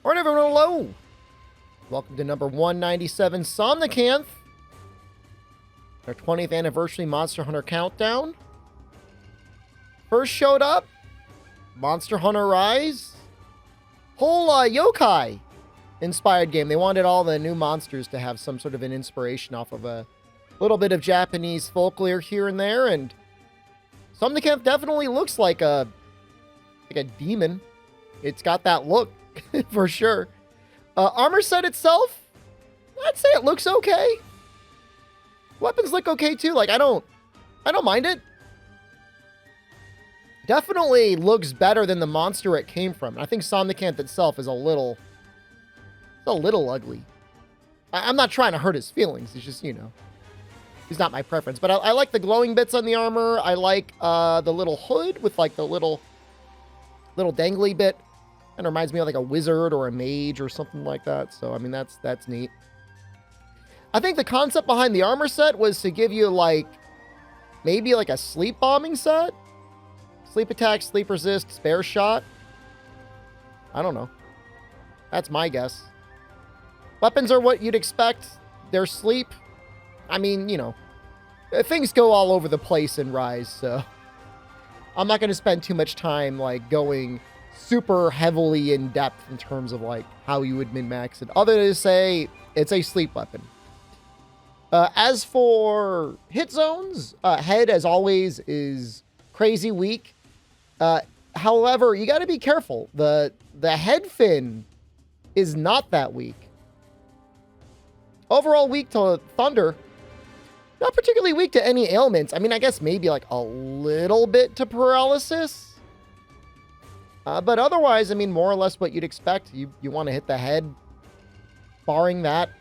Alright everyone, hello! Welcome to number 197 Somnacanth. Our 20th anniversary Monster Hunter countdown. First showed up, Monster Hunter Rise. Whole yokai inspired game. They wanted all the new monsters to have some sort of an inspiration off of a little bit of Japanese folklore here and there, and Somnacanth definitely looks like a demon. It's got that look for sure. Armor set itself, I'd say it looks okay. Weapons look okay too. Like I don't mind it. Definitely looks better than the monster it came from. I think Somnacanth itself is a little ugly. I'm not trying to hurt his feelings. It's just, you know, he's not my preference. But I like the glowing bits on the armor. I like the little hood with like the little dangly bit. And reminds me of like a wizard or a mage or something like that. So, I mean, that's neat. I think the concept behind the armor set was to give you like, maybe like a sleep bombing set. Sleep attack, sleep resist, spare shot. I don't know. That's my guess. Weapons are what you'd expect. They're sleep. I mean, you know, things go all over the place in Rise, so I'm not going to spend too much time like going super heavily in depth in terms of like how you would min-max it, other than to say it's a sleep weapon. As for hit zones, head as always is crazy weak. However, you got to be careful. The head fin is not that weak. Overall weak to thunder. Not particularly weak to any ailments. I mean, I guess maybe like a little bit to paralysis. But otherwise, I mean, more or less what you'd expect. You want to hit the head. Barring that,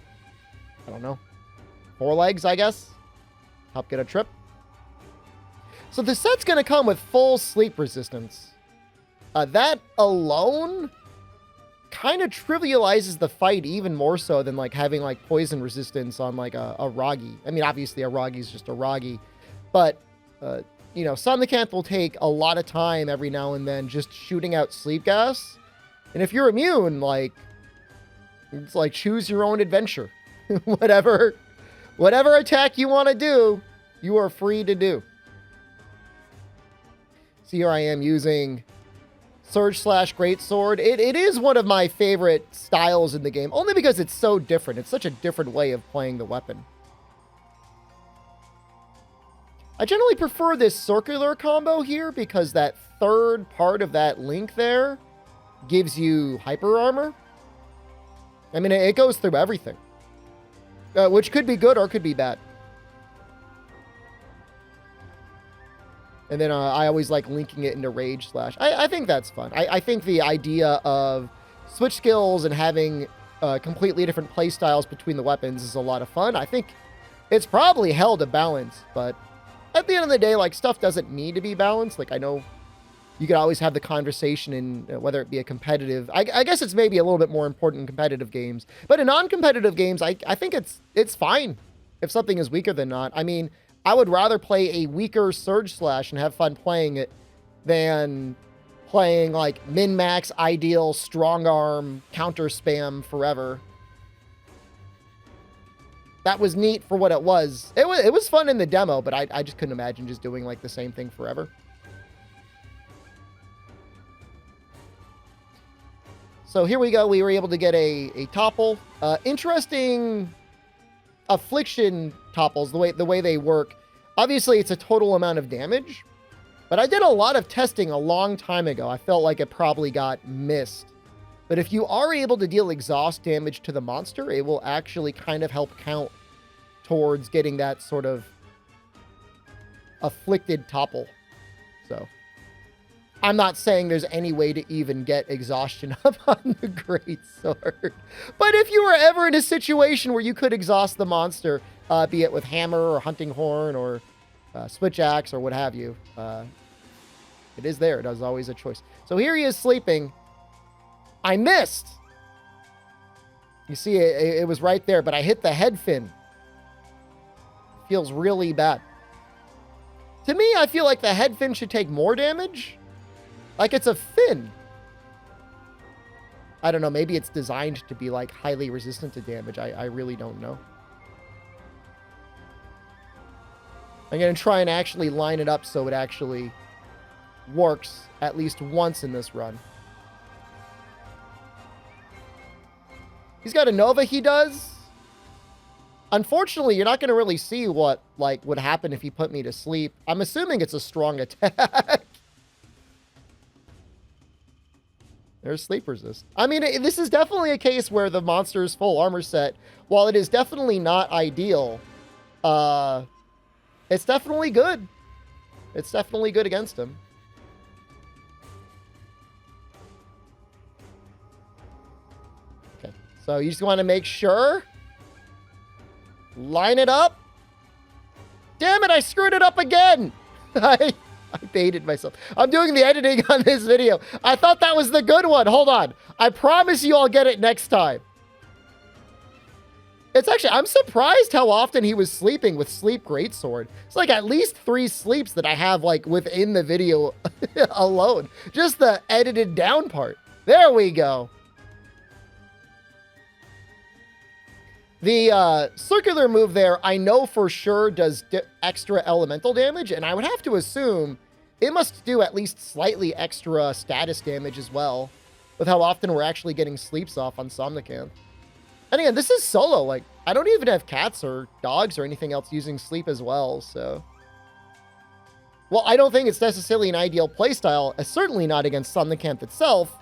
I don't know. 4 legs, I guess. Help get a trip. So the set's going to come with full sleep resistance. That alone kind of trivializes the fight even more so than like having like poison resistance on like a Ragi. I mean, obviously a Ragi is just a Ragi. But, you know, Somnacanth will take a lot of time every now and then just shooting out sleep gas. And if you're immune, like, it's like choose your own adventure. whatever attack you want to do, you are free to do. So here I am using Surge / Greatsword. It is one of my favorite styles in the game, only because it's so different. It's such a different way of playing the weapon. I generally prefer this circular combo here because that third part of that link there gives you hyper armor. I mean, it goes through everything, which could be good or could be bad. And then I always like linking it into Rage / I think that's fun. I think the idea of switch skills and having completely different play styles between the weapons is a lot of fun. I think it's probably held a balance, but at the end of the day, like, stuff doesn't need to be balanced. Like, I know you could always have the conversation in whether it be a competitive. I guess it's maybe a little bit more important in competitive games. But in non-competitive games, I think it's fine if something is weaker than not. I mean, I would rather play a weaker Surge / and have fun playing it than playing, like, min-max, ideal, strong arm, counter spam forever. That was neat for what it was. It was fun in the demo, but I just couldn't imagine just doing like the same thing forever. So here we go. We were able to get a topple. Interesting affliction topples, the way they work. Obviously, it's a total amount of damage, but I did a lot of testing a long time ago. I felt like it probably got missed. But if you are able to deal exhaust damage to the monster, it will actually kind of help count towards getting that sort of afflicted topple. So I'm not saying there's any way to even get exhaustion up on the Greatsword. But if you were ever in a situation where you could exhaust the monster, be it with hammer or hunting horn or switch axe or what have you, it is there. It is always a choice. So here he is sleeping. I missed. You see, it was right there, but I hit the head fin. Feels really bad. To me, I feel like the head fin should take more damage. Like it's a fin. I don't know. Maybe it's designed to be like highly resistant to damage. I really don't know. I'm going to try and actually line it up so it actually works at least once in this run. He's got a Nova, he does. Unfortunately, you're not going to really see what, like, would happen if he put me to sleep. I'm assuming it's a strong attack. There's sleep resist. I mean, this is definitely a case where the monster's full armor set, while it is definitely not ideal, it's definitely good. It's definitely good against him. Okay, so you just want to make sure. Line it up. Damn it, I screwed it up again. I baited myself. I'm doing the editing on this video. I thought that was the good one. Hold on. I promise you I'll get it next time. It's actually, I'm surprised how often he was sleeping with Sleep Greatsword. It's like at least 3 sleeps that I have like within the video alone. Just the edited down part. There we go. The circular move there, I know for sure does extra elemental damage, and I would have to assume it must do at least slightly extra status damage as well, with how often we're actually getting sleeps off on Somnacanth. And again, this is solo. Like, I don't even have cats or dogs or anything else using sleep as well, so... Well, I don't think it's necessarily an ideal playstyle, certainly not against Somnacanth itself.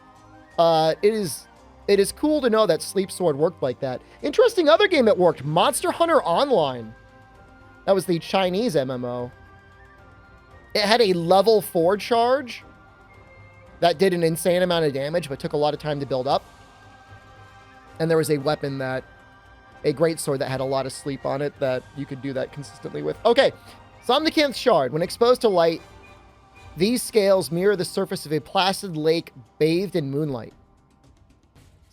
It is cool to know that Sleep Sword worked like that. Interesting other game that worked, Monster Hunter Online. That was the Chinese MMO. It had a level 4 charge that did an insane amount of damage, but took a lot of time to build up. And there was a weapon a greatsword that had a lot of sleep on it that you could do that consistently with. Okay, Somnacanth Shard. When exposed to light, these scales mirror the surface of a placid lake bathed in moonlight.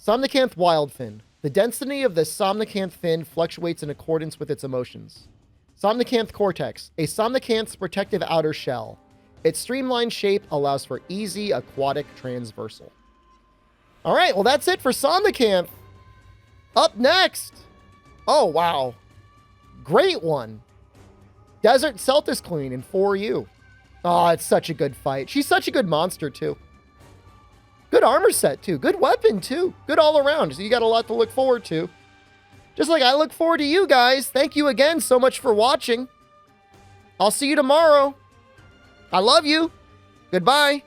Somnacanth Wildfin. The density of the Somnacanth fin fluctuates in accordance with its emotions. Somnacanth Cortex. A Somnacanth's protective outer shell. Its streamlined shape allows for easy aquatic transversal. All right, well, that's it for Somnacanth. Up next. Oh, wow. Great one. Desert Celtis Queen in 4U. Oh, it's such a good fight. She's such a good monster, too. Good armor set, too. Good weapon, too. Good all around. So you got a lot to look forward to. Just like I look forward to you guys. Thank you again so much for watching. I'll see you tomorrow. I love you. Goodbye.